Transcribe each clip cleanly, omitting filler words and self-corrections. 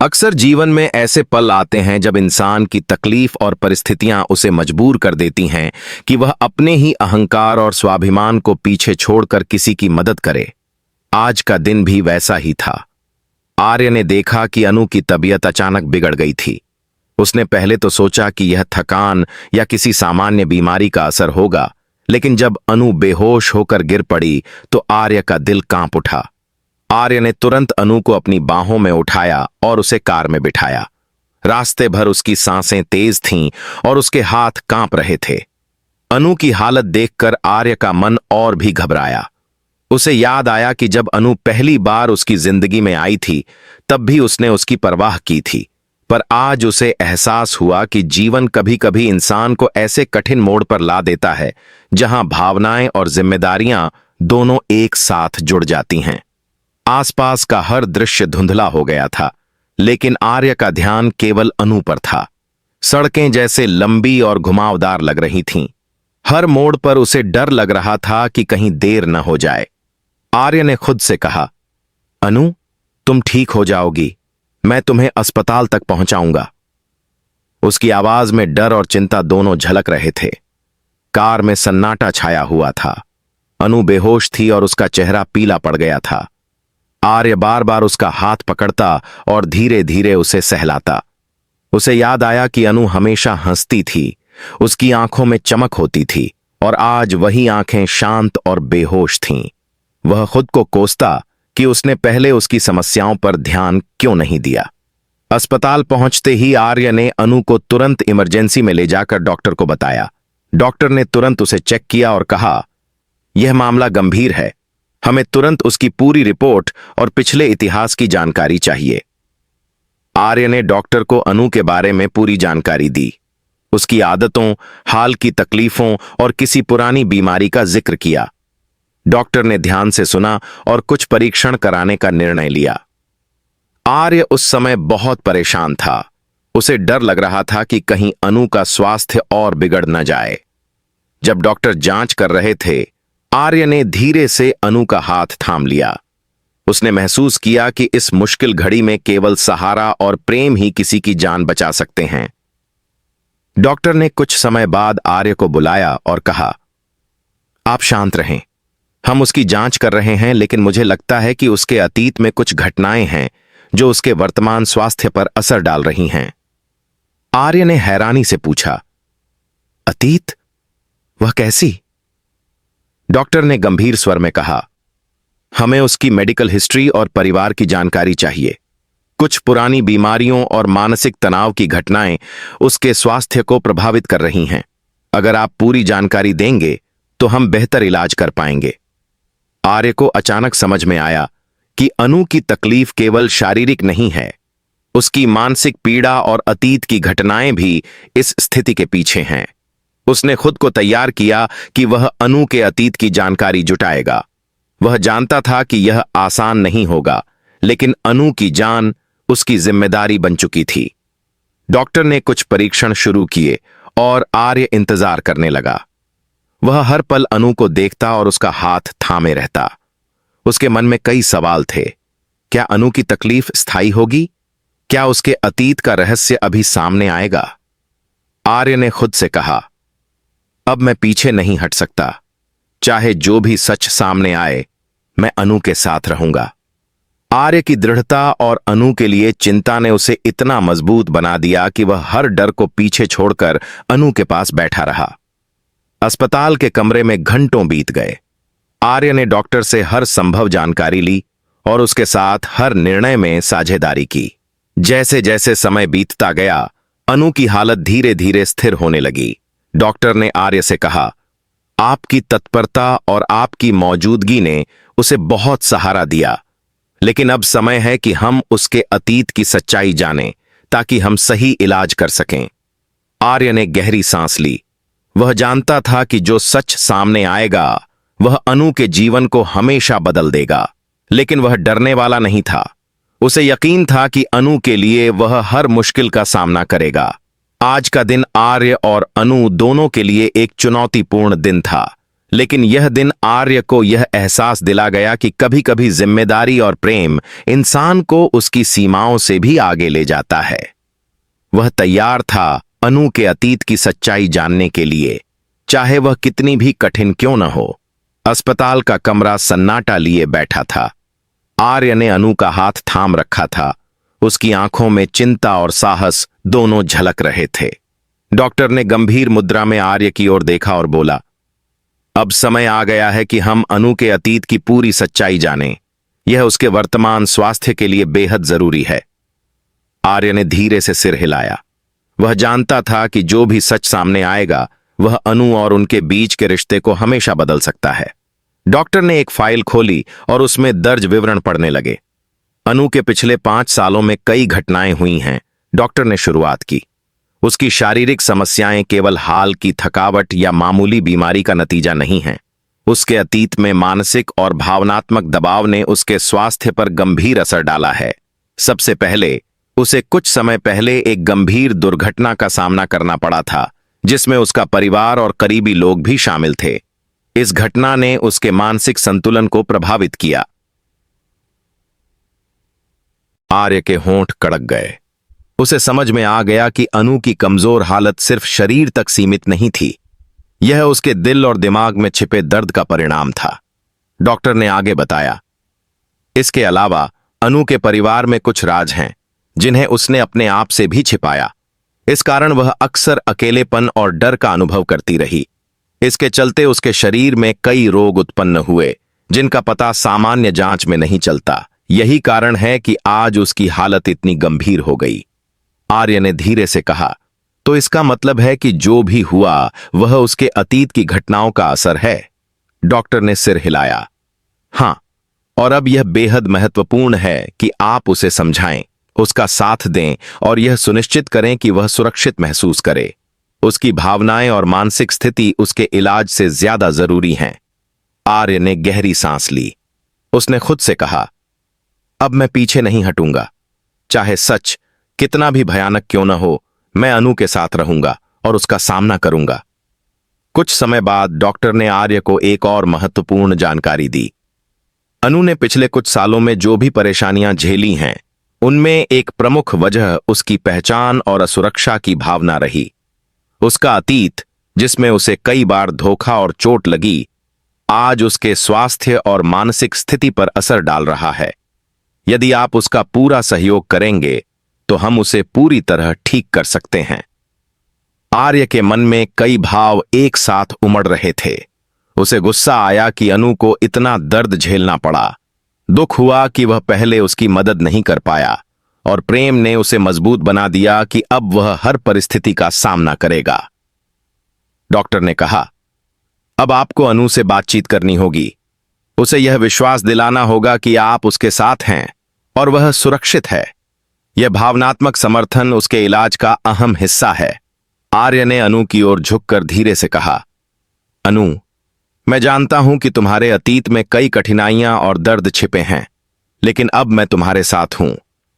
अक्सर जीवन में ऐसे पल आते हैं जब इंसान की तकलीफ और परिस्थितियां उसे मजबूर कर देती हैं कि वह अपने ही अहंकार और स्वाभिमान को पीछे छोड़कर किसी की मदद करे। आज का दिन भी वैसा ही था। आर्य ने देखा कि अनु की तबीयत अचानक बिगड़ गई थी। उसने पहले तो सोचा कि यह थकान या किसी सामान्य बीमारी का असर होगा, लेकिन जब अनु बेहोश होकर गिर पड़ी तो आर्य का दिल कांप उठा। आर्य ने तुरंत अनु को अपनी बाहों में उठाया और उसे कार में बिठाया। रास्ते भर उसकी सांसें तेज थीं और उसके हाथ कांप रहे थे। अनु की हालत देखकर आर्य का मन और भी घबराया। उसे याद आया कि जब अनु पहली बार उसकी जिंदगी में आई थी तब भी उसने उसकी परवाह की थी, पर आज उसे एहसास हुआ कि जीवन कभी कभी इंसान को ऐसे कठिन मोड़ पर ला देता है जहां भावनाएं और जिम्मेदारियां दोनों एक साथ जुड़ जाती हैं। आसपास का हर दृश्य धुंधला हो गया था, लेकिन आर्य का ध्यान केवल अनु पर था। सड़कें जैसे लंबी और घुमावदार लग रही थीं। हर मोड़ पर उसे डर लग रहा था कि कहीं देर न हो जाए। आर्य ने खुद से कहा, अनु, तुम ठीक हो जाओगी, मैं तुम्हें अस्पताल तक पहुंचाऊंगा। उसकी आवाज में डर और चिंता दोनों झलक रहे थे। कार में सन्नाटा छाया हुआ था। अनु बेहोश थी और उसका चेहरा पीला पड़ गया था। आर्य बार बार उसका हाथ पकड़ता और धीरे धीरे उसे सहलाता। उसे याद आया कि अनु हमेशा हंसती थी, उसकी आंखों में चमक होती थी, और आज वही आंखें शांत और बेहोश थीं। वह खुद को कोसता कि उसने पहले उसकी समस्याओं पर ध्यान क्यों नहीं दिया। अस्पताल पहुंचते ही आर्य ने अनु को तुरंत इमरजेंसी में ले जाकर डॉक्टर को बताया। डॉक्टर ने तुरंत उसे चेक किया और कहा, यह मामला गंभीर है, हमें तुरंत उसकी पूरी रिपोर्ट और पिछले इतिहास की जानकारी चाहिए। आर्य ने डॉक्टर को अनु के बारे में पूरी जानकारी दी। उसकी आदतों, हाल की तकलीफों और किसी पुरानी बीमारी का जिक्र किया। डॉक्टर ने ध्यान से सुना और कुछ परीक्षण कराने का निर्णय लिया। आर्य उस समय बहुत परेशान था। उसे डर लग रहा था कि कहीं अनु का स्वास्थ्य और बिगड़ न जाए। जब डॉक्टर जांच कर रहे थे, आर्य ने धीरे से अनु का हाथ थाम लिया। उसने महसूस किया कि इस मुश्किल घड़ी में केवल सहारा और प्रेम ही किसी की जान बचा सकते हैं। डॉक्टर ने कुछ समय बाद आर्य को बुलाया और कहा, आप शांत रहें, हम उसकी जांच कर रहे हैं, लेकिन मुझे लगता है कि उसके अतीत में कुछ घटनाएं हैं जो उसके वर्तमान स्वास्थ्य पर असर डाल रही हैं। आर्य ने हैरानी से पूछा, अतीत? वह कैसी? डॉक्टर ने गंभीर स्वर में कहा, हमें उसकी मेडिकल हिस्ट्री और परिवार की जानकारी चाहिए। कुछ पुरानी बीमारियों और मानसिक तनाव की घटनाएं उसके स्वास्थ्य को प्रभावित कर रही हैं। अगर आप पूरी जानकारी देंगे तो हम बेहतर इलाज कर पाएंगे। आर्य को अचानक समझ में आया कि अनु की तकलीफ केवल शारीरिक नहीं है, उसकी मानसिक पीड़ा और अतीत की घटनाएं भी इस स्थिति के पीछे हैं। उसने खुद को तैयार किया कि वह अनु के अतीत की जानकारी जुटाएगा। वह जानता था कि यह आसान नहीं होगा, लेकिन अनु की जान उसकी जिम्मेदारी बन चुकी थी। डॉक्टर ने कुछ परीक्षण शुरू किए और आर्य इंतजार करने लगा। वह हर पल अनु को देखता और उसका हाथ थामे रहता। उसके मन में कई सवाल थे। क्या अनु की तकलीफ स्थायी होगी? क्या उसके अतीत का रहस्य अभी सामने आएगा? आर्य ने खुद से कहा, अब मैं पीछे नहीं हट सकता। चाहे जो भी सच सामने आए, मैं अनु के साथ रहूंगा। आर्य की दृढ़ता और अनु के लिए चिंता ने उसे इतना मजबूत बना दिया कि वह हर डर को पीछे छोड़कर अनु के पास बैठा रहा। अस्पताल के कमरे में घंटों बीत गए। आर्य ने डॉक्टर से हर संभव जानकारी ली और उसके साथ हर निर्णय में साझेदारी की। जैसे जैसे समय बीतता गया, अनु की हालत धीरे धीरे स्थिर होने लगी। डॉक्टर ने आर्य से कहा, आपकी तत्परता और आपकी मौजूदगी ने उसे बहुत सहारा दिया, लेकिन अब समय है कि हम उसके अतीत की सच्चाई जानें ताकि हम सही इलाज कर सकें। आर्य ने गहरी सांस ली। वह जानता था कि जो सच सामने आएगा वह अनु के जीवन को हमेशा बदल देगा, लेकिन वह डरने वाला नहीं था। उसे यकीन था कि अनु के लिए वह हर मुश्किल का सामना करेगा। आज का दिन आर्य और अनु दोनों के लिए एक चुनौतीपूर्ण दिन था, लेकिन यह दिन आर्य को यह एहसास दिला गया कि कभी कभी जिम्मेदारी और प्रेम इंसान को उसकी सीमाओं से भी आगे ले जाता है। वह तैयार था अनु के अतीत की सच्चाई जानने के लिए, चाहे वह कितनी भी कठिन क्यों न हो। अस्पताल का कमरा सन्नाटा लिए बैठा था। आर्य ने अनु का हाथ थाम रखा था। उसकी आंखों में चिंता और साहस दोनों झलक रहे थे। डॉक्टर ने गंभीर मुद्रा में आर्य की ओर देखा और बोला, अब समय आ गया है कि हम अनु के अतीत की पूरी सच्चाई जानें। यह उसके वर्तमान स्वास्थ्य के लिए बेहद जरूरी है। आर्य ने धीरे से सिर हिलाया। वह जानता था कि जो भी सच सामने आएगा वह अनु और उनके बीच के रिश्ते को हमेशा बदल सकता है। डॉक्टर ने एक फाइल खोली और उसमें दर्ज विवरण पढ़ने लगे। अनु के पिछले 5 सालों में कई घटनाएं हुई हैं। डॉक्टर ने शुरुआत की। उसकी शारीरिक समस्याएं केवल हाल की थकावट या मामूली बीमारी का नतीजा नहीं हैं। उसके अतीत में मानसिक और भावनात्मक दबाव ने उसके स्वास्थ्य पर गंभीर असर डाला है। सबसे पहले उसे कुछ समय पहले एक गंभीर दुर्घटना का सामना करना पड़ा था, जिसमें उसका परिवार और करीबी लोग भी शामिल थे। इस घटना ने उसके मानसिक संतुलन को प्रभावित किया। आर्य के होंठ कड़क गए। उसे समझ में आ गया कि अनु की कमजोर हालत सिर्फ शरीर तक सीमित नहीं थी। यह उसके दिल और दिमाग में छिपे दर्द का परिणाम था। डॉक्टर ने आगे बताया, इसके अलावा अनु के परिवार में कुछ राज हैं जिन्हें उसने अपने आप से भी छिपाया। इस कारण वह अक्सर अकेलेपन और डर का अनुभव करती रही। इसके चलते उसके शरीर में कई रोग उत्पन्न हुए जिनका पता सामान्य जांच में नहीं चलता। यही कारण है कि आज उसकी हालत इतनी गंभीर हो गई। आर्य ने धीरे से कहा, तो इसका मतलब है कि जो भी हुआ वह उसके अतीत की घटनाओं का असर है? डॉक्टर ने सिर हिलाया। हां, और अब यह बेहद महत्वपूर्ण है कि आप उसे समझाएं, उसका साथ दें और यह सुनिश्चित करें कि वह सुरक्षित महसूस करे। उसकी भावनाएं और मानसिक स्थिति उसके इलाज से ज्यादा जरूरी हैं। आर्य ने गहरी सांस ली। उसने खुद से कहा, अब मैं पीछे नहीं हटूंगा। चाहे सच कितना भी भयानक क्यों न हो, मैं अनु के साथ रहूंगा और उसका सामना करूंगा। कुछ समय बाद डॉक्टर ने आर्य को एक और महत्वपूर्ण जानकारी दी। अनु ने पिछले कुछ सालों में जो भी परेशानियां झेली हैं, उनमें एक प्रमुख वजह उसकी पहचान और असुरक्षा की भावना रही। उसका अतीत, जिसमें उसे कई बार धोखा और चोट लगी, आज उसके स्वास्थ्य और मानसिक स्थिति पर असर डाल रहा है। यदि आप उसका पूरा सहयोग करेंगे तो हम उसे पूरी तरह ठीक कर सकते हैं। आर्य के मन में कई भाव एक साथ उमड़ रहे थे। उसे गुस्सा आया कि अनु को इतना दर्द झेलना पड़ा। दुख हुआ कि वह पहले उसकी मदद नहीं कर पाया, और प्रेम ने उसे मजबूत बना दिया कि अब वह हर परिस्थिति का सामना करेगा। डॉक्टर ने कहा, अब आपको अनु से बातचीत करनी होगी। उसे यह विश्वास दिलाना होगा कि आप उसके साथ हैं और वह सुरक्षित है। यह भावनात्मक समर्थन उसके इलाज का अहम हिस्सा है। आर्य ने अनु की ओर झुककर धीरे से कहा, अनु, मैं जानता हूं कि तुम्हारे अतीत में कई कठिनाइयां और दर्द छिपे हैं, लेकिन अब मैं तुम्हारे साथ हूं।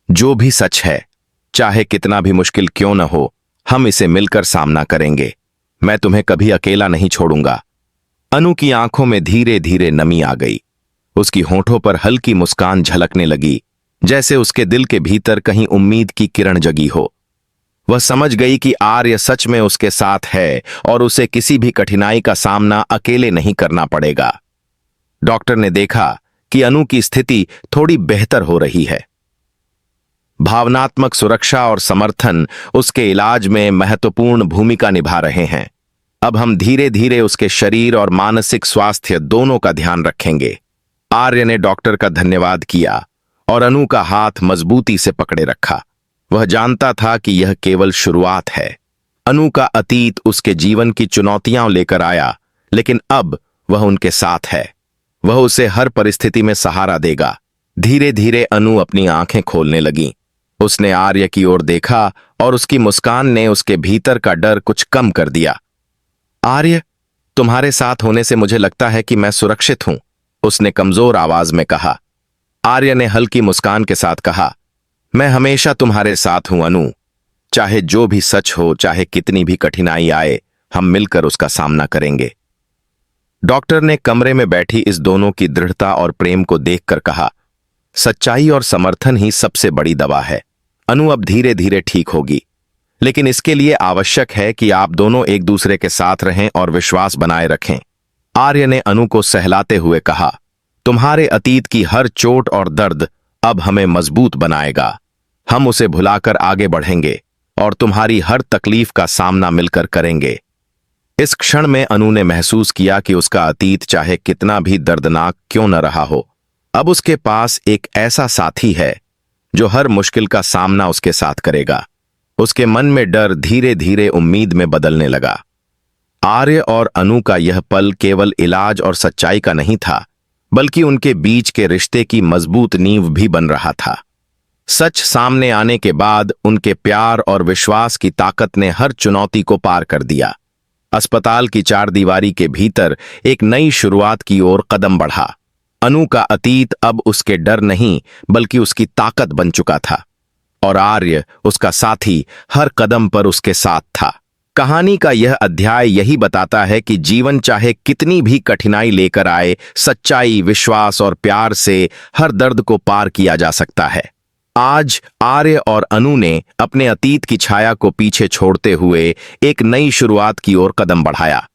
जो भी सच है, चाहे कितना भी मुश्किल क्यों न हो, हम इसे मिलकर सामना करेंगे। मैं तुम्हें कभी अकेला नहीं छोड़ूंगा। अनु की आंखों में धीरे धीरे नमी आ गई। उसकी होंठों पर हल्की मुस्कान झलकने लगी, जैसे उसके दिल के भीतर कहीं उम्मीद की किरण जगी हो। वह समझ गई कि आर्य सच में उसके साथ है और उसे किसी भी कठिनाई का सामना अकेले नहीं करना पड़ेगा। डॉक्टर ने देखा कि अनु की स्थिति थोड़ी बेहतर हो रही है। भावनात्मक सुरक्षा और समर्थन उसके इलाज में महत्वपूर्ण भूमिका निभा रहे हैं। अब हम धीरे धीरे उसके शरीर और मानसिक स्वास्थ्य दोनों का ध्यान रखेंगे। आर्य ने डॉक्टर का धन्यवाद किया और अनु का हाथ मजबूती से पकड़े रखा। वह जानता था कि यह केवल शुरुआत है। अनु का अतीत उसके जीवन की चुनौतियां लेकर आया, लेकिन अब वह उनके साथ है। वह उसे हर परिस्थिति में सहारा देगा। धीरे धीरे अनु अपनी आंखें खोलने लगी। उसने आर्य की ओर देखा और उसकी मुस्कान ने उसके भीतर का डर कुछ कम कर दिया। आर्य, तुम्हारे साथ होने से मुझे लगता है कि मैं सुरक्षित हूं, उसने कमजोर आवाज में कहा। आर्य ने हल्की मुस्कान के साथ कहा, मैं हमेशा तुम्हारे साथ हूं अनु। चाहे जो भी सच हो, चाहे कितनी भी कठिनाई आए, हम मिलकर उसका सामना करेंगे। डॉक्टर ने कमरे में बैठी इस दोनों की दृढ़ता और प्रेम को देखकर कहा, सच्चाई और समर्थन ही सबसे बड़ी दवा है। अनु अब धीरे धीरे ठीक होगी, लेकिन इसके लिए आवश्यक है कि आप दोनों एक दूसरे के साथ रहें और विश्वास बनाए रखें। आर्य ने अनु को सहलाते हुए कहा, तुम्हारे अतीत की हर चोट और दर्द अब हमें मजबूत बनाएगा। हम उसे भुलाकर आगे बढ़ेंगे और तुम्हारी हर तकलीफ का सामना मिलकर करेंगे। इस क्षण में अनु ने महसूस किया कि उसका अतीत चाहे कितना भी दर्दनाक क्यों न रहा हो, अब उसके पास एक ऐसा साथी है जो हर मुश्किल का सामना उसके साथ करेगा। उसके मन में डर धीरे धीरे उम्मीद में बदलने लगा। आर्य और अनु का यह पल केवल इलाज और सच्चाई का नहीं था, बल्कि उनके बीच के रिश्ते की मजबूत नींव भी बन रहा था। सच सामने आने के बाद उनके प्यार और विश्वास की ताकत ने हर चुनौती को पार कर दिया। अस्पताल की चारदीवारी के भीतर एक नई शुरुआत की ओर कदम बढ़ा। अनु का अतीत अब उसके डर नहीं बल्कि उसकी ताकत बन चुका था, और आर्य उसका साथी हर कदम पर उसके साथ था। कहानी का यह अध्याय यही बताता है कि जीवन चाहे कितनी भी कठिनाई लेकर आए, सच्चाई, विश्वास और प्यार से हर दर्द को पार किया जा सकता है। आज आर्य और अनु ने अपने अतीत की छाया को पीछे छोड़ते हुए एक नई शुरुआत की ओर कदम बढ़ाया।